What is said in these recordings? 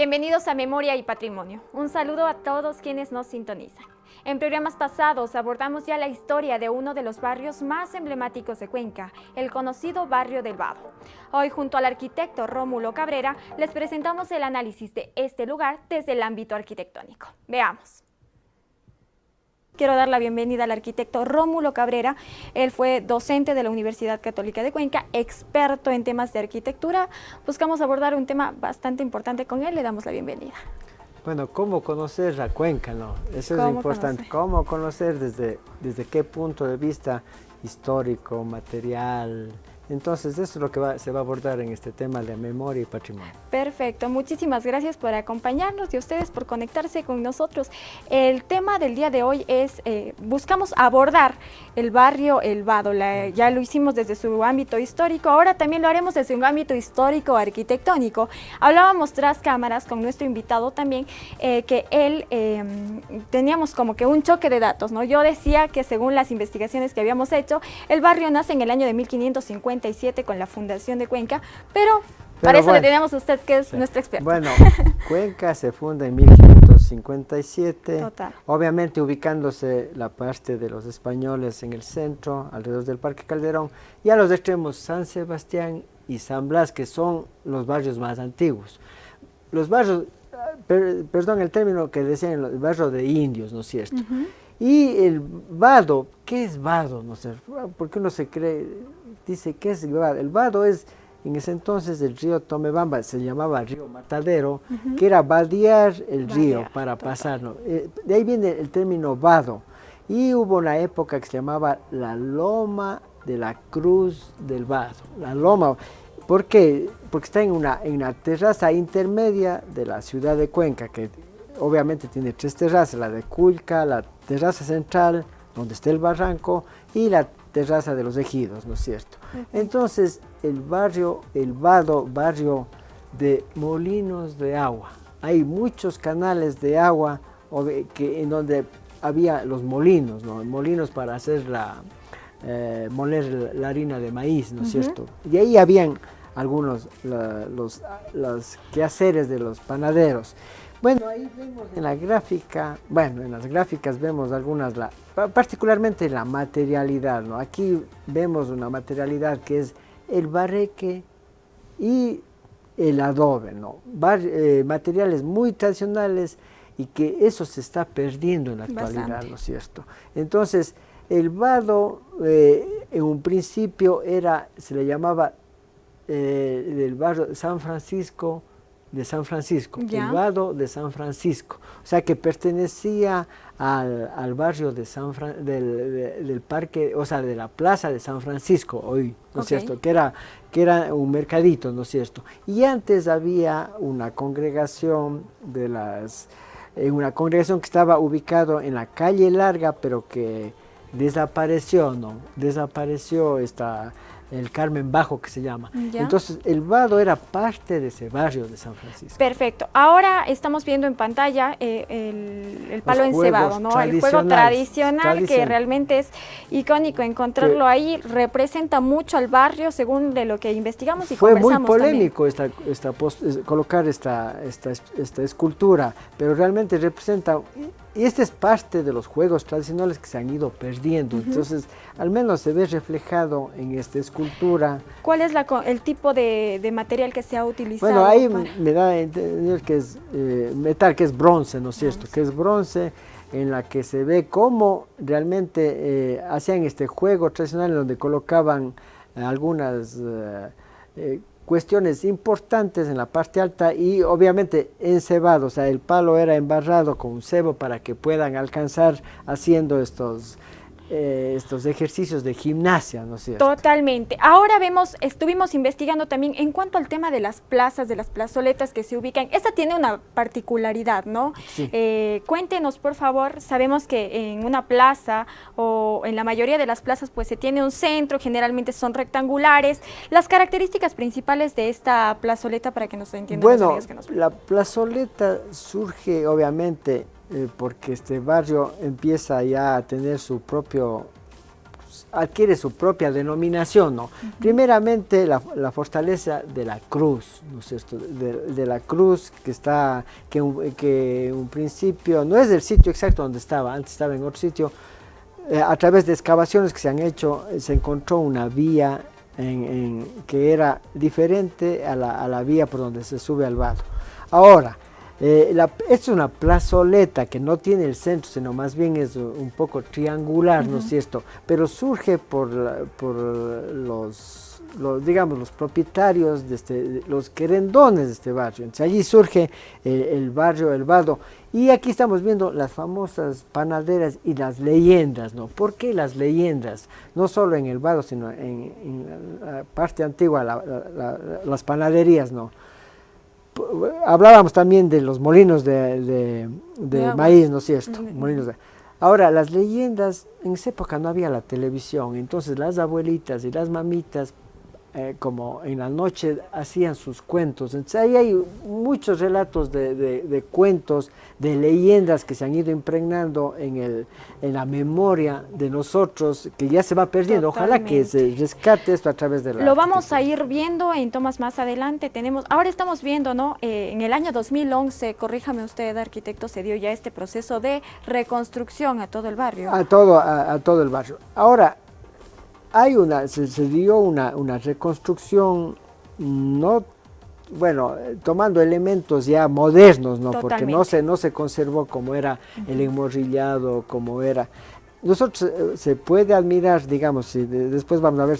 Bienvenidos a Memoria y Patrimonio. Un saludo a todos quienes nos sintonizan. En programas pasados abordamos ya la historia de uno de los barrios más emblemáticos de Cuenca, el conocido barrio del Vado. Hoy, junto al arquitecto Rómulo Cabrera, les presentamos el análisis de este lugar desde el ámbito arquitectónico. Veamos. Quiero dar la bienvenida al arquitecto Rómulo Cabrera. Él fue docente de la Universidad Católica de Cuenca, experto en temas de arquitectura. Buscamos abordar un tema bastante importante con él. Le damos la bienvenida. Bueno, ¿cómo conocer a Cuenca, no? Eso es importante. ¿Cómo conocer desde qué punto de vista histórico, material? Entonces, eso es lo que se va a abordar en este tema de memoria y patrimonio. Perfecto, muchísimas gracias por acompañarnos y a ustedes por conectarse con nosotros. El tema del día de hoy es, buscamos abordar el barrio El Vado. Ya lo hicimos desde su ámbito histórico, ahora también lo haremos desde un ámbito histórico arquitectónico. Hablábamos tras cámaras con nuestro invitado también, que él, teníamos como que un choque de datos, ¿no? Yo decía que según las investigaciones que habíamos hecho, el barrio nace en el año de 1550, con la fundación de Cuenca, pero para eso le tenemos a usted, que es nuestro experto. Bueno, Cuenca se funda en 1557, Total. Obviamente ubicándose la parte de los españoles en el centro, alrededor del Parque Calderón, y a los extremos San Sebastián y San Blas, que son los barrios más antiguos. Los barrios, perdón el término que decían, el barrio de indios, ¿no es cierto? Y el Vado, ¿qué es Vado? No sé, porque uno se cree, dice, ¿qué es el Vado? El Vado es, en ese entonces, el río Tomebamba, se llamaba río Matadero, que era vadear el río para pasarlo. De ahí viene el término Vado. Y hubo una época que se llamaba la Loma de la Cruz del Vado. La Loma, ¿por qué? Porque está en una terraza intermedia de la ciudad de Cuenca, que obviamente tiene tres terrazas, la de Culca, la terraza central, donde está el barranco, y la terraza de los ejidos, ¿no es cierto? Entonces, el barrio, el Vado, barrio de molinos de agua. Hay muchos canales de agua en donde había los molinos, ¿no? Molinos para hacer moler la harina de maíz, ¿no es cierto? Y ahí habían algunos, los quehaceres de los panaderos. Bueno, ahí vemos en la gráfica, en las gráficas vemos algunas, particularmente la materialidad, ¿no? Aquí vemos una materialidad que es el barreque y el adobe, ¿no? Materiales muy tradicionales y que eso se está perdiendo en la actualidad, ¿no es cierto? Entonces, el Vado en un principio se le llamaba del barrio San Francisco, el Vado de San Francisco, o sea que pertenecía al barrio de del parque, o sea, de la plaza de San Francisco hoy, ¿no es cierto? Que era un mercadito, ¿no es cierto? Y antes había una congregación una congregación que estaba ubicado en la calle Larga, pero que desapareció, ¿no? Desapareció el Carmen Bajo, que se llama. Entonces, el Vado era parte de ese barrio de San Francisco. Perfecto. Ahora estamos viendo en pantalla el palo encebado, ¿no? El juego tradicional que realmente es icónico. Encontrarlo ahí representa mucho al barrio, según de lo que investigamos y conversamos. Fue muy polémico colocar esta escultura, pero realmente representa. Y este es parte de los juegos tradicionales que se han ido perdiendo, entonces al menos se ve reflejado en esta escultura. ¿Cuál es el tipo de material que se ha utilizado? Bueno, ahí me da a entender que es metal, que es bronce, ¿no es cierto? Que es bronce, en la que se ve cómo realmente hacían este juego tradicional donde colocaban algunas cuestiones importantes en la parte alta y obviamente encebado, o sea, el palo era embarrado con un cebo para que puedan alcanzar haciendo estos ejercicios de gimnasia, ¿no es cierto? Totalmente. Ahora estuvimos investigando también en cuanto al tema de las plazas, de las plazoletas que se ubican. Esta tiene una particularidad, ¿no? Sí. Cuéntenos, por favor. Sabemos que en una plaza o en la mayoría de las plazas pues se tiene un centro, generalmente son rectangulares. Las características principales de esta plazoleta para que nos entiendan los amigos que nos ven. La plazoleta surge obviamente porque este barrio empieza ya a tener su propio adquiere su propia denominación, ¿no? Primeramente la fortaleza de la cruz, ¿no es cierto? De la cruz que un principio, no es el sitio exacto donde estaba, antes estaba en otro sitio, a través de excavaciones que se han hecho, se encontró una vía que era diferente a la vía por donde se sube al vado. Ahora, es una plazoleta que no tiene el centro, sino más bien es un poco triangular, ¿no es cierto? Pero surge por digamos, los propietarios, los querendones de este barrio. Entonces, allí surge el barrio El Vado. Y aquí estamos viendo las famosas panaderas y las leyendas, ¿no? ¿Por qué las leyendas? No solo en El Vado, sino en la parte antigua, las panaderías, ¿no? Hablábamos también de los molinos de maíz, ¿no es cierto? Ahora, las leyendas, en esa época no había la televisión, entonces las abuelitas y las mamitas, como en la noche hacían sus cuentos. Entonces ahí hay muchos relatos de cuentos, de leyendas que se han ido impregnando en la memoria de nosotros, que ya se va perdiendo. Totalmente. Ojalá que se rescate esto a través de la Lo vamos a ir viendo en tomas más adelante. Ahora estamos viendo, ¿no? En el año 2011, corríjame usted, arquitecto, se dio ya este proceso de reconstrucción a todo el barrio. A todo el barrio. Ahora, se dio una reconstrucción, no, bueno, tomando elementos ya modernos, ¿no? Porque no se conservó como era el enmorrillado, como era. Nosotros se puede admirar, digamos, si después vamos a ver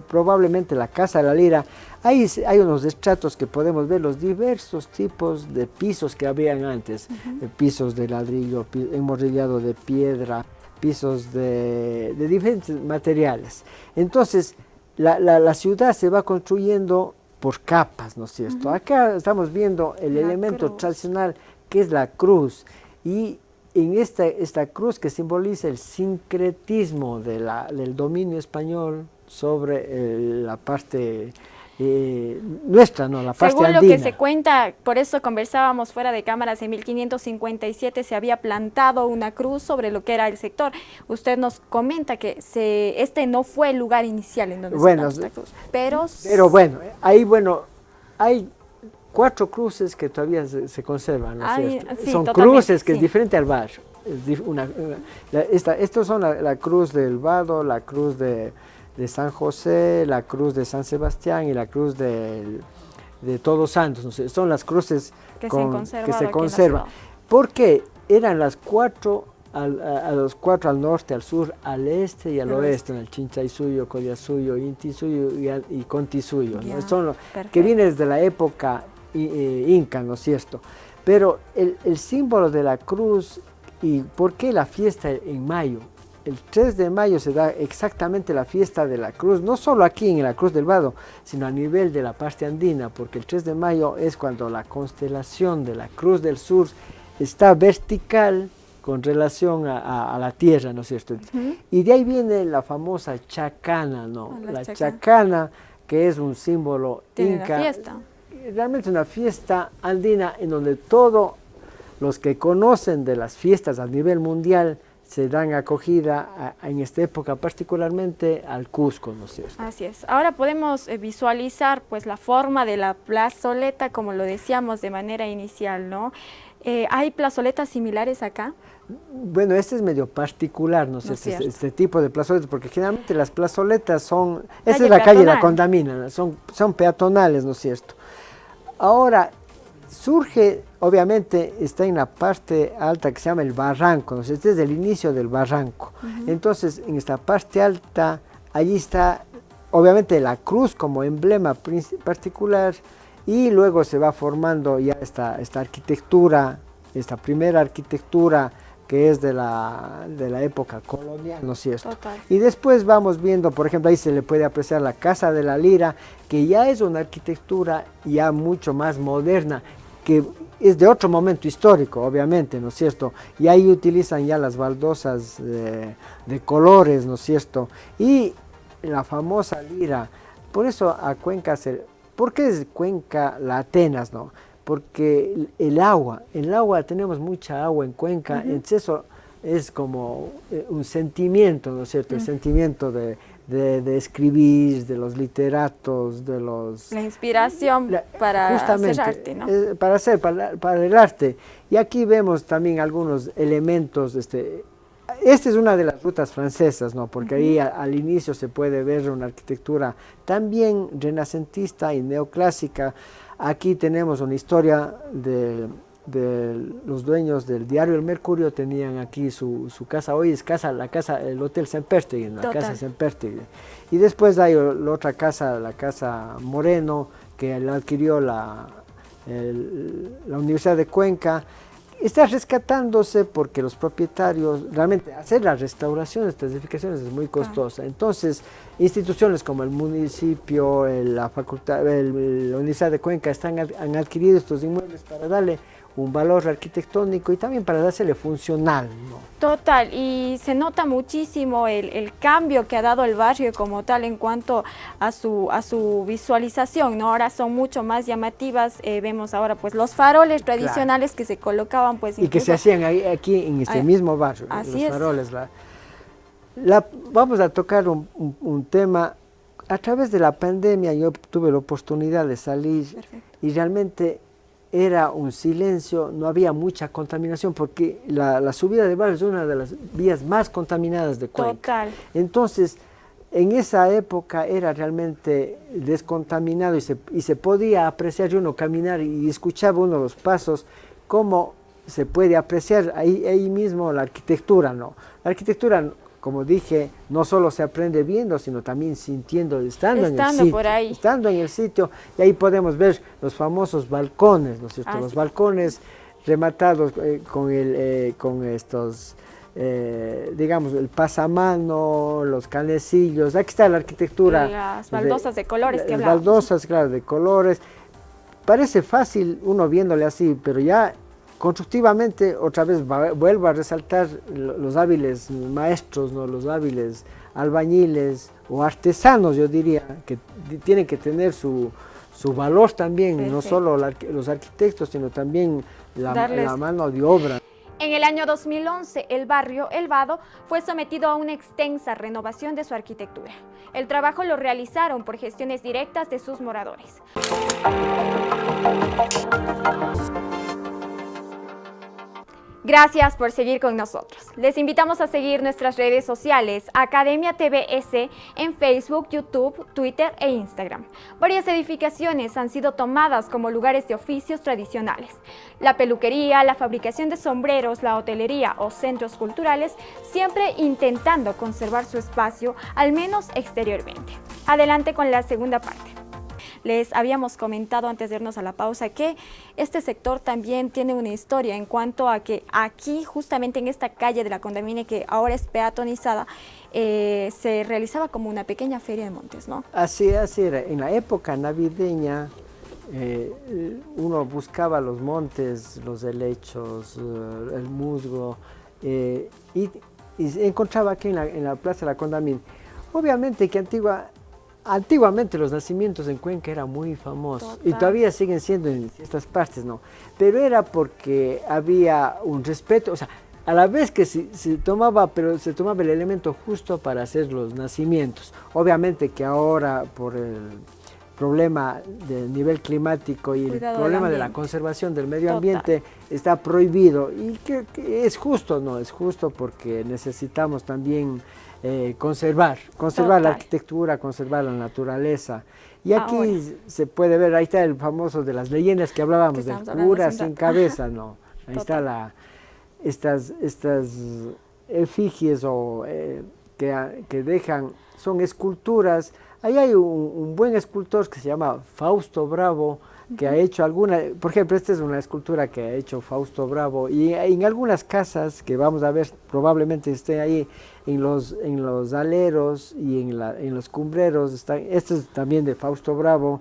probablemente la Casa de la Lira, hay unos estratos que podemos ver los diversos tipos de pisos que habían antes, pisos de ladrillo, enmorrillado de piedra, pisos de diferentes materiales. Entonces, la ciudad se va construyendo por capas, ¿no es cierto? Acá estamos viendo el elemento tradicional que es la cruz, y en esta cruz que simboliza el sincretismo del dominio español sobre la parte nuestra, ¿no? La parte según andina. Lo que se cuenta, por eso conversábamos fuera de cámaras, en 1557 se había plantado una cruz sobre lo que era el sector. Usted nos comenta que este no fue el lugar inicial en donde se plantó esta cruz. Pero bueno, hay 4 cruces que todavía se conservan, ¿no es cierto? Sí, son cruces que es diferente al barrio. Estos son la cruz del Vado, la cruz de San José, la cruz de San Sebastián y la cruz de Todos Santos. ¿No? Son las cruces que se conservan. Porque eran las 4 a los 4 al norte, al sur, al este y al oeste, en el Chinchaysuyo, Collasuyo, Intisuyo y Contisuyo, ¿no? Son que viene desde la época inca, ¿no es cierto? Pero el símbolo de la cruz, y por qué la fiesta en mayo. El 3 de mayo se da exactamente la fiesta de la cruz, no solo aquí en la Cruz del Vado, sino a nivel de la parte andina, porque el 3 de mayo es cuando la constelación de la Cruz del Sur está vertical con relación a la tierra, ¿no es cierto? Y de ahí viene la famosa chacana, ¿no? La chacana, que es un símbolo inca. Una fiesta. Realmente una fiesta andina en donde todos los que conocen de las fiestas a nivel mundial se dan acogida en esta época, particularmente al Cusco, ¿no es cierto? Así es. Ahora podemos visualizar pues la forma de la plazoleta, como lo decíamos de manera inicial, ¿no? ¿Hay plazoletas similares acá? Bueno, este es medio particular, ¿no es cierto? Este tipo de plazoletas, porque generalmente las plazoletas son... Esta es la calle La Condamina, son peatonales, ¿no es cierto? Ahora, surge, obviamente, está en la parte alta que se llama el barranco, ¿no? Este es el inicio del barranco. Entonces, en esta parte alta, allí está, obviamente, la cruz como emblema particular, y luego se va formando ya esta arquitectura, esta primera arquitectura que es de la época colonial, ¿no es cierto? Total. Y después vamos viendo, por ejemplo, ahí se le puede apreciar la Casa de la Lira, que ya es una arquitectura ya mucho más moderna, que es de otro momento histórico, obviamente, ¿no es cierto? Y ahí utilizan ya las baldosas de colores, ¿no es cierto? Y la famosa lira, por eso a Cuenca ¿por qué es Cuenca la Atenas, no? Porque el agua, tenemos mucha agua en Cuenca, entonces eso es como un sentimiento, ¿no es cierto? El sentimiento de escribir, de los literatos, de los... La inspiración para hacer arte, ¿no? Para el arte. Y aquí vemos también algunos elementos, esta es una de las rutas francesas, ¿no? Porque ahí al inicio se puede ver una arquitectura también renacentista y neoclásica. Aquí tenemos una historia de los dueños del diario El Mercurio, tenían aquí su casa, hoy es el Hotel Sempertegui, la casa Sempertegui. Y después hay la otra casa, la casa Moreno, que la adquirió la Universidad de Cuenca. Está rescatándose porque los propietarios, realmente hacer la restauración de estas edificaciones es muy costosa. Entonces, instituciones como el municipio, la facultad, la Universidad de Cuenca han adquirido estos inmuebles para darle un valor arquitectónico y también para dársele funcional, ¿no? Total, y se nota muchísimo el cambio que ha dado el barrio como tal en cuanto a su visualización, ¿no? Ahora son mucho más llamativas, vemos ahora pues los faroles tradicionales que se colocaban pues y que se hacían aquí en este mismo barrio, así los faroles. Vamos a tocar un tema. A través de la pandemia yo tuve la oportunidad de salir. Perfecto. Y realmente era un silencio, no había mucha contaminación porque la subida de barrio es una de las vías más contaminadas de Cuenca. Total. Entonces, en esa época era realmente descontaminado y se podía apreciar, uno caminar y escuchaba uno los pasos, cómo se puede apreciar ahí mismo la arquitectura, ¿no? La arquitectura, como dije, no solo se aprende viendo, sino también sintiendo, estando en el sitio. Por ahí. Estando en el sitio, y ahí podemos ver los famosos balcones, ¿no es cierto? Los balcones rematados con estos, digamos, el pasamano, los canecillos. Aquí está la arquitectura. Las baldosas de colores que hablamos. Baldosas, claro, de colores. Parece fácil uno viéndole así, pero ya constructivamente, otra vez vuelvo a resaltar los hábiles maestros, ¿no? Los hábiles albañiles o artesanos, yo diría, que tienen que tener su valor también. Perfecto. No solo los arquitectos, sino también la mano de obra. En el año 2011, el barrio El Vado fue sometido a una extensa renovación de su arquitectura. El trabajo lo realizaron por gestiones directas de sus moradores. Gracias por seguir con nosotros. Les invitamos a seguir nuestras redes sociales, Academia TVS, en Facebook, YouTube, Twitter e Instagram. Varias edificaciones han sido tomadas como lugares de oficios tradicionales. La peluquería, la fabricación de sombreros, la hotelería o centros culturales, siempre intentando conservar su espacio, al menos exteriormente. Adelante con la segunda parte. Les habíamos comentado antes de irnos a la pausa que este sector también tiene una historia en cuanto a que aquí, justamente en esta calle de la Condamine, que ahora es peatonizada, se realizaba como una pequeña feria de montes, ¿no? Así era. En la época navideña, uno buscaba los montes, los helechos, el musgo, y se encontraba aquí en la Plaza de la Condamine. Obviamente que antiguamente los nacimientos en Cuenca eran muy famosos. Total. Y todavía siguen siendo en estas partes, ¿no? Pero era porque había un respeto, o sea, a la vez que se tomaba el elemento justo para hacer los nacimientos. Obviamente que ahora por el problema del nivel climático y el problema de la conservación del medio ambiente está prohibido. Y que es justo, ¿no? Es justo porque necesitamos también conservar la arquitectura, conservar la naturaleza. Y aquí se puede ver, ahí está el famoso de las leyendas que hablábamos, del cura sin cabeza, ¿no? Ahí está estas efigies que dejan, son esculturas. Ahí hay un buen escultor que se llama Fausto Bravo, que ha hecho por ejemplo, esta es una escultura que ha hecho Fausto Bravo, y en algunas casas que vamos a ver, probablemente esté ahí, en los aleros y en los cumbreros, este es también de Fausto Bravo,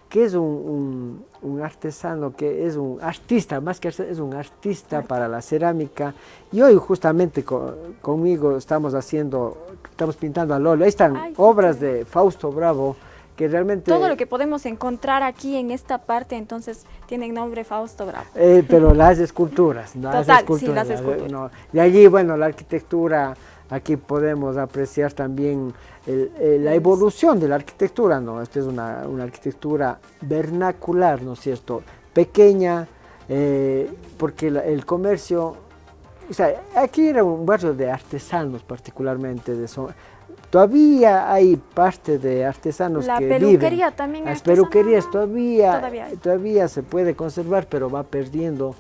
que es un artesano, que es un artista, más que artista, es un artista para la cerámica, y hoy justamente conmigo estamos pintando al óleo. Ahí están obras de Fausto Bravo, que realmente... Todo lo que podemos encontrar aquí en esta parte, entonces, tienen nombre Fausto Bravo. Pero las esculturas, ¿no? Total, Las esculturas, sí, las esculturas. no. De allí, bueno, la arquitectura, aquí podemos apreciar también la evolución de la arquitectura, ¿no? Esta es una arquitectura vernacular, ¿no es cierto? Pequeña, porque el comercio, o sea, aquí era un barrio de artesanos particularmente, todavía hay parte de artesanos que viven. La peluquería también. Las peluquerías todavía todavía se puede conservar, pero va perdiendo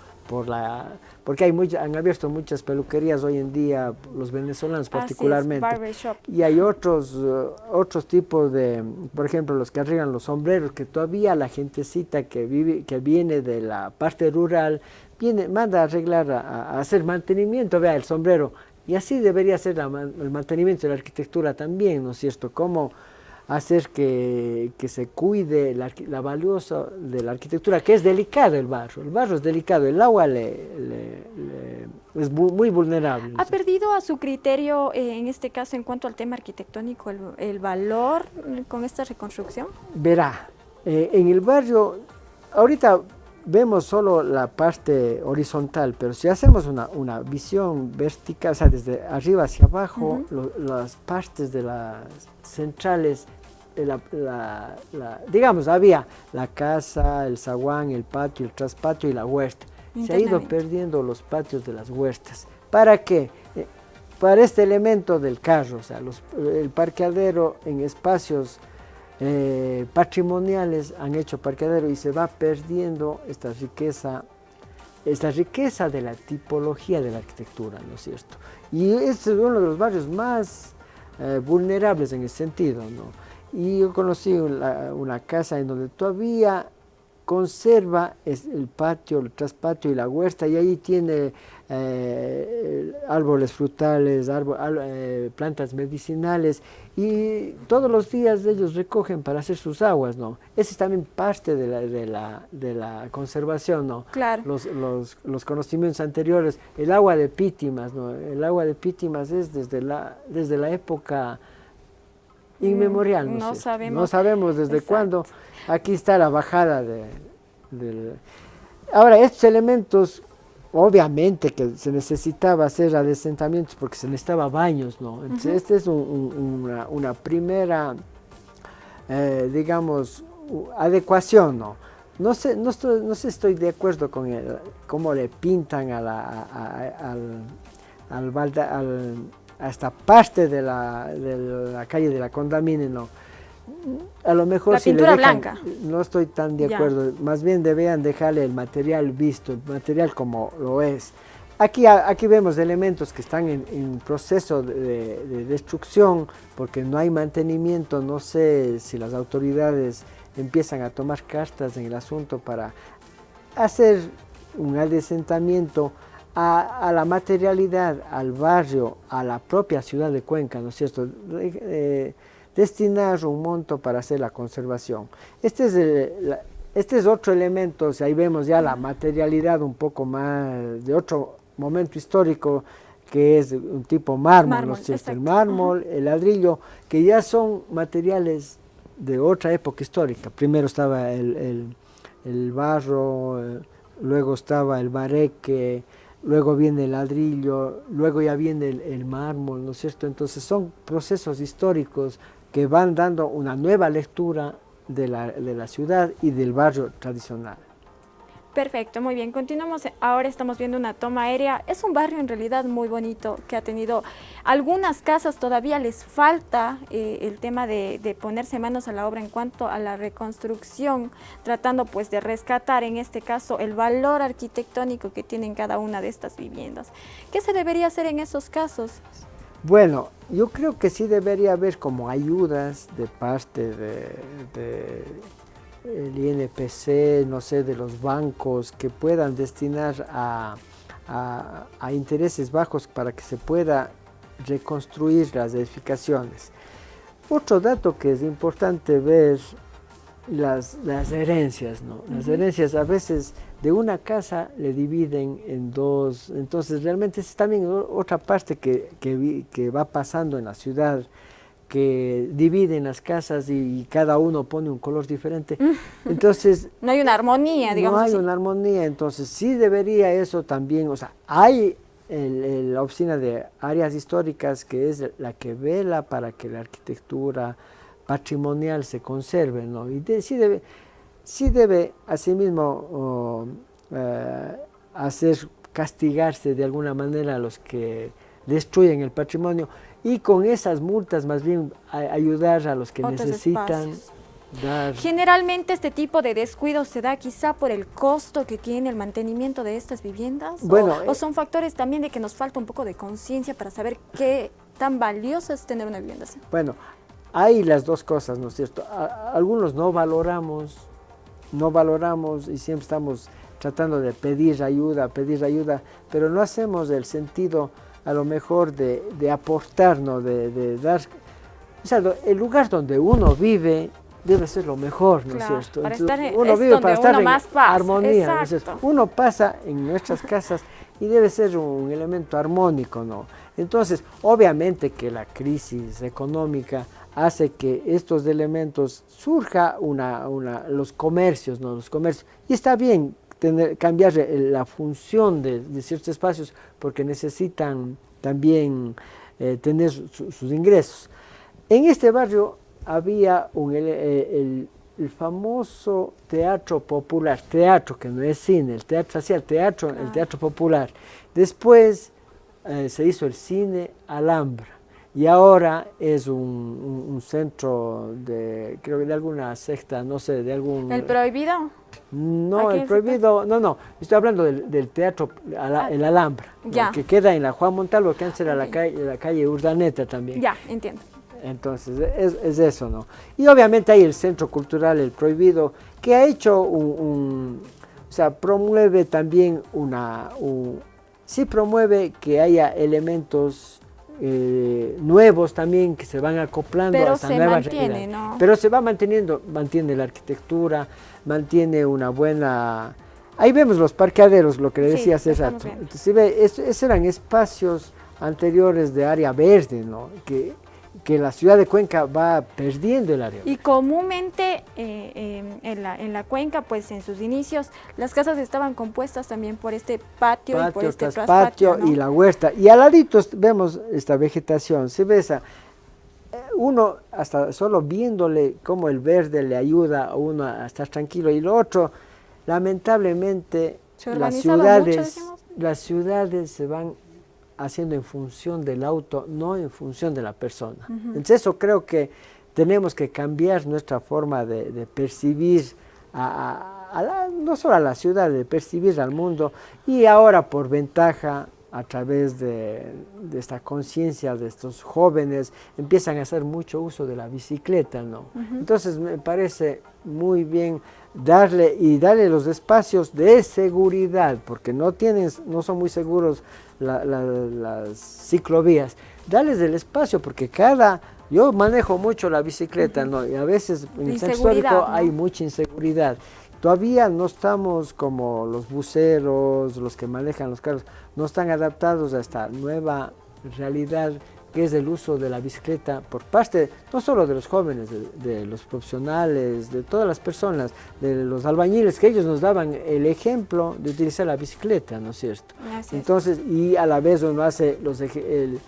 porque han abierto muchas peluquerías hoy en día, los venezolanos particularmente. Barbershop. Y hay otros tipos de, por ejemplo, los que arreglan los sombreros, que todavía la gentecita que viene de la parte rural, manda a arreglar, a hacer mantenimiento, vea, el sombrero. Y así debería ser el mantenimiento de la arquitectura también, ¿no es cierto? Cómo hacer que se cuide la valiosa de la arquitectura, que es delicado el barro es delicado, el agua es muy vulnerable. ¿Ha perdido a su criterio, en este caso, en cuanto al tema arquitectónico, el valor con esta reconstrucción? Verá, en el barrio, ahorita vemos solo la parte horizontal, pero si hacemos una visión vertical, o sea, desde arriba hacia abajo, las partes de las centrales, digamos, había la casa, el zaguán, el patio, el traspatio y la huerta. Se ha ido perdiendo los patios de las huertas. ¿Para qué? Para este elemento del carro, o sea, el parqueadero en espacios patrimoniales han hecho parqueadero y se va perdiendo esta riqueza de la tipología de la arquitectura, ¿no es cierto? Y este es uno de los barrios más vulnerables en ese sentido, ¿no? Y yo conocí una casa en donde todavía conserva el patio, el traspatio y la huerta, y ahí tiene árboles frutales, plantas medicinales, y todos los días ellos recogen para hacer sus aguas, ¿no? Esa es también parte de la conservación, ¿no? Claro. Los conocimientos anteriores, el agua de Pítimas, ¿no? El agua de Pítimas es desde la época inmemorial, no sabemos. No sabemos desde Exacto. cuándo. Aquí está la bajada Ahora, estos elementos, obviamente que se necesitaba hacer adesentamientos porque se necesitaba baños, ¿no? Entonces, esta es una primera, digamos, adecuación, ¿no? No sé, estoy de acuerdo con cómo le pintan a esta parte de la calle de la Condamine, no. A lo mejor la si pintura le dejan, blanca. no estoy tan de acuerdo, más bien debían dejarle el material visto, el material como lo es. Aquí vemos elementos que están en proceso de destrucción porque no hay mantenimiento. No sé si las autoridades empiezan a tomar cartas en el asunto para hacer un adesentamiento a la materialidad, al barrio, a la propia ciudad de Cuenca, ¿no es cierto? Destinar un monto para hacer la conservación. Este es otro elemento, o sea, ahí vemos ya la materialidad un poco más de otro momento histórico, que es un tipo mármol, ¿no es cierto? El mármol, el ladrillo, que ya son materiales de otra época histórica. Primero estaba el barro, luego estaba el bareque, luego viene el ladrillo, luego ya viene el mármol, ¿no es cierto? Entonces son procesos históricos que van dando una nueva lectura de la ciudad y del barrio tradicional. Perfecto, muy bien. Continuamos. Ahora estamos viendo una toma aérea. Es un barrio en realidad muy bonito que ha tenido algunas casas, todavía les falta el tema de ponerse manos a la obra en cuanto a la reconstrucción, tratando pues de rescatar en este caso el valor arquitectónico que tienen cada una de estas viviendas. ¿Qué se debería hacer en esos casos? Bueno, yo creo que sí debería haber como ayudas de parte del INPC, no sé, de los bancos, que puedan destinar a intereses bajos para que se pueda reconstruir las edificaciones. Otro dato que es importante ver, las herencias, ¿no? Las herencias a veces de una casa le dividen en dos, entonces realmente es también otra parte que va pasando en la ciudad, que dividen las casas y cada uno pone un color diferente. Entonces, no hay una armonía, digamos no hay así. una armonía, entonces sí debería eso también, o sea, hay la oficina de áreas históricas que es la que vela para que la arquitectura patrimonial se conserve, ¿no? Y sí debe asimismo castigarse de alguna manera a los que destruyen el patrimonio y con esas multas más bien ayudar a los que Otros necesitan espacios. dar. Generalmente este tipo de descuido se da quizá por el costo que tiene el mantenimiento de estas viviendas, Bueno, o son factores también de que nos falta un poco de conciencia para saber qué tan valioso es tener una vivienda así. Bueno, hay las dos cosas, ¿no es cierto? Algunos no valoramos y siempre estamos tratando de pedir ayuda, pero no hacemos el sentido a lo mejor de aportar, ¿no? De dar. O sea, el lugar donde uno vive debe ser lo mejor, ¿no es Claro, cierto? para Entonces, estar uno vive para estar en más pasa. armonía. ¿No es Exacto. cierto? Uno pasa en nuestras casas y debe ser un elemento armónico, ¿no? Entonces, obviamente que la crisis económica hace que estos elementos surja los comercios, ¿no? Los comercios. Y está bien cambiar la función de ciertos espacios porque necesitan también tener sus ingresos. En este barrio había el famoso teatro popular, teatro que no es cine, el teatro hacía el teatro popular. Después se hizo el cine Alhambra y ahora es un centro creo que de alguna secta, no sé, de algún... ¿El prohibido? No, el prohibido, no, estoy hablando del teatro, el Alhambra, ¿no? Que queda en la Juan Montalvo, que antes era la calle Urdaneta también. Ya, entiendo. Entonces, es eso, ¿no? Y obviamente hay el Centro Cultural El Prohibido, que ha hecho o sea, promueve también sí promueve que haya elementos nuevos también que se van acoplando a esta nueva realidad. ¿No? Pero se va mantiene la arquitectura, mantiene una buena... Ahí vemos los parqueaderos, lo que le decía hace rato. Entonces, si ve, esos eran espacios anteriores de área verde, ¿no? Que la ciudad de Cuenca va perdiendo el área. Y comúnmente en la Cuenca, pues en sus inicios, las casas estaban compuestas también por este patio y por este traspatio, ¿no? Y la huerta. Y al ladito vemos esta vegetación, se ve uno hasta solo viéndole cómo el verde le ayuda a uno a estar tranquilo. Y lo otro, lamentablemente, las ciudades se van haciendo en función del auto, no en función de la persona. Entonces eso creo que tenemos que cambiar nuestra forma de percibir no solo a la ciudad, de percibir al mundo, y ahora por ventaja a través de esta conciencia de estos jóvenes empiezan a hacer mucho uso de la bicicleta, ¿no? Entonces me parece muy bien darle los espacios de seguridad, porque no son muy seguros las ciclovías, darles el espacio, porque yo manejo mucho la bicicleta, ¿no? Y a veces en el centro histórico, ¿no? Hay mucha inseguridad. Todavía no estamos como los buceros, los que manejan los carros, no están adaptados a esta nueva realidad que es el uso de la bicicleta por parte no solo de los jóvenes, de los profesionales, de todas las personas, de los albañiles, que ellos nos daban el ejemplo de utilizar la bicicleta, ¿no es cierto? Entonces, y a la vez uno hace el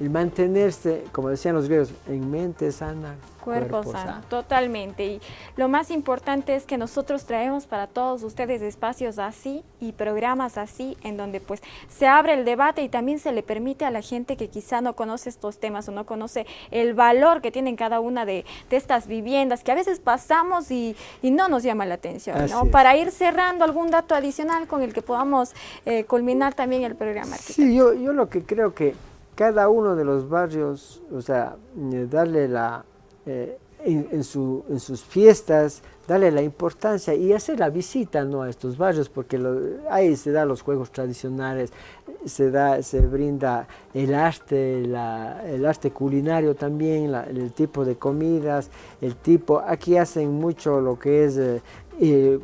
mantenerse, como decían los griegos, en mente sana, cuerpo sano. Totalmente. Y lo más importante es que nosotros traemos para todos ustedes espacios así y programas así, en donde pues se abre el debate y también se le permite a la gente que quizá no conoce estos temas o no conoce el valor que tienen cada una de estas viviendas, que a veces pasamos y no nos llama la atención, ¿no? Para ir cerrando, algún dato adicional con el que podamos culminar también el programa. Sí, yo lo que creo que cada uno de los barrios, o sea, darle en sus fiestas, darle la importancia y hacer la visita, ¿no? A estos barrios, porque ahí se dan los juegos tradicionales, se brinda el arte culinario también, el tipo de comidas, aquí hacen mucho lo que es,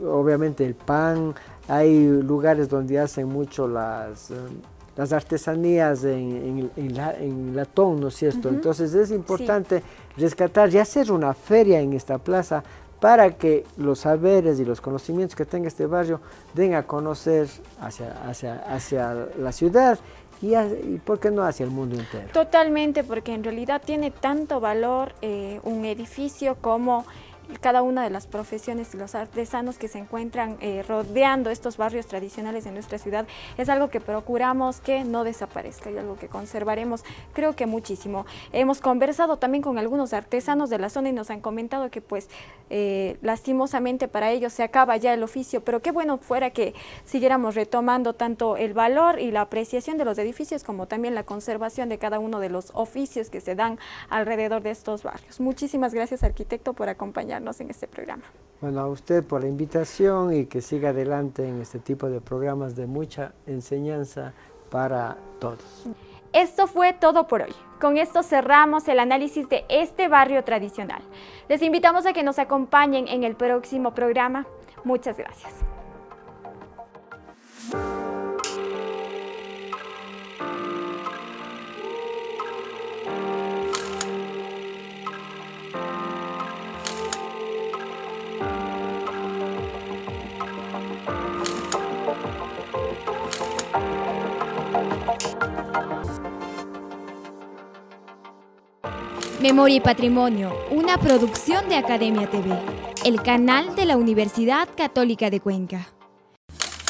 obviamente el pan, hay lugares donde hacen mucho las artesanías en latón, ¿no es cierto? Entonces es importante rescatar y hacer una feria en esta plaza para que los saberes y los conocimientos que tenga este barrio den a conocer hacia la ciudad y ¿por qué no hacia el mundo entero? Totalmente, porque en realidad tiene tanto valor un edificio como cada una de las profesiones y los artesanos que se encuentran rodeando estos barrios tradicionales en nuestra ciudad. Es algo que procuramos que no desaparezca y algo que conservaremos, creo que muchísimo. Hemos conversado también con algunos artesanos de la zona y nos han comentado que pues lastimosamente para ellos se acaba ya el oficio, pero qué bueno fuera que siguiéramos retomando tanto el valor y la apreciación de los edificios como también la conservación de cada uno de los oficios que se dan alrededor de estos barrios. Muchísimas gracias, arquitecto, por acompañarnos en este programa. Bueno, a usted por la invitación y que siga adelante en este tipo de programas de mucha enseñanza para todos. Esto fue todo por hoy. Con esto cerramos el análisis de este barrio tradicional. Les invitamos a que nos acompañen en el próximo programa. Muchas gracias. Memoria y Patrimonio, una producción de Academia TV, el canal de la Universidad Católica de Cuenca.